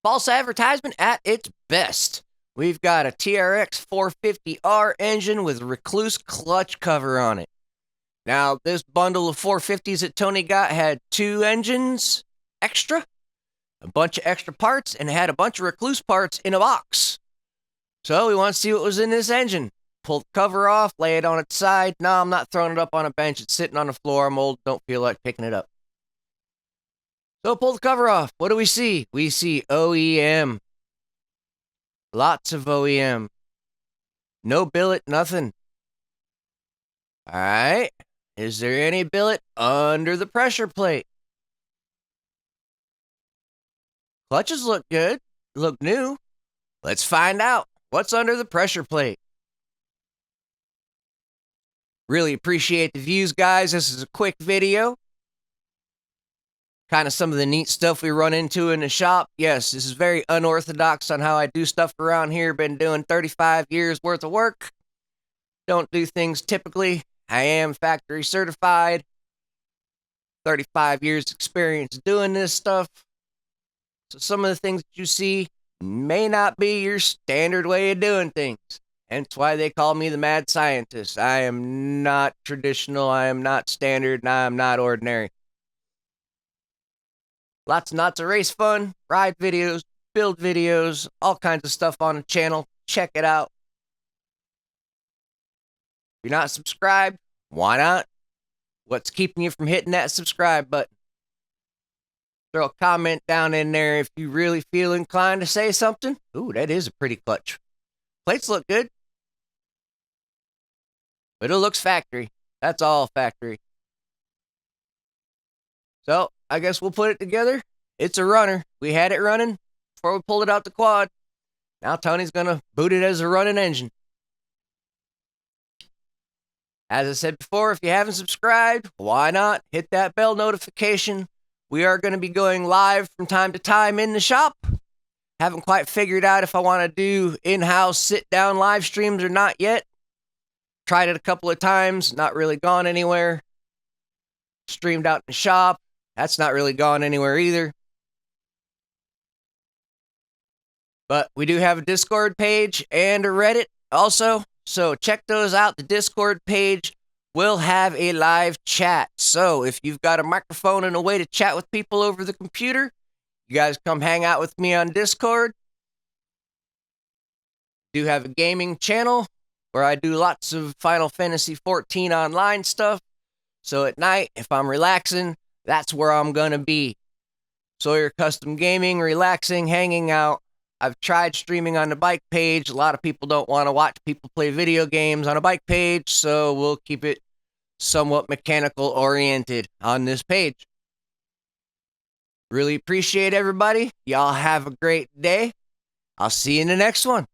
False advertisement at its best. We've got a TRX 450R engine with recluse clutch cover on it. Now, this bundle of 450s that Tony got had 2 engines extra, a bunch of extra parts, and it had a bunch of recluse parts in a box. So we want to see what was in this engine. Pull the cover off, lay it on its side. No, I'm not throwing it up on a bench. It's sitting on the floor. I'm old, don't feel like picking it up. So pull the cover off. What do we see? We see OEM. Lots of OEM. No billet, nothing. All right. Is there any billet under the pressure plate? Clutches look good. Look new. Let's find out. What's under the pressure plate? Really appreciate the views, guys. This is a quick video. Kind of some of the neat stuff we run into in the shop. Yes, this is very unorthodox on how I do stuff around here. Been doing 35 years worth of work. Don't do things typically. I am factory certified. 35 years experience doing this stuff. So some of the things that you see may not be your standard way of doing things. Hence why they call me the mad scientist. I am not traditional, I am not standard, and I am not ordinary. Lots and lots of race fun, ride videos, build videos, all kinds of stuff on the channel. Check it out. If you're not subscribed, why not? What's keeping you from hitting that subscribe button? Throw a comment down in there if you really feel inclined to say something. Ooh, that is a pretty clutch. Plates look good. But it looks factory. That's all factory. So, I guess we'll put it together. It's a runner. We had it running before we pulled it out the quad. Now Tony's going to boot it as a running engine. As I said before, if you haven't subscribed, why not? Hit that bell notification. We are going to be going live from time to time in the shop. Haven't quite figured out if I want to do in-house sit-down live streams or not yet. Tried it a couple of times, not really gone anywhere. Streamed out in the shop. That's not really gone anywhere either. But we do have a Discord page and a Reddit also. So check those out. The Discord page will have a live chat. So if you've got a microphone and a way to chat with people over the computer, you guys come hang out with me on Discord. Do have a gaming channel where I do lots of Final Fantasy 14 online stuff. So at night, if I'm relaxing, that's where I'm going to be. Sawyer Custom Gaming, relaxing, hanging out. I've tried streaming on the bike page. A lot of people don't want to watch people play video games on a bike page, so we'll keep it somewhat mechanical oriented on this page. Really appreciate everybody. Y'all have a great day. I'll see you in the next one.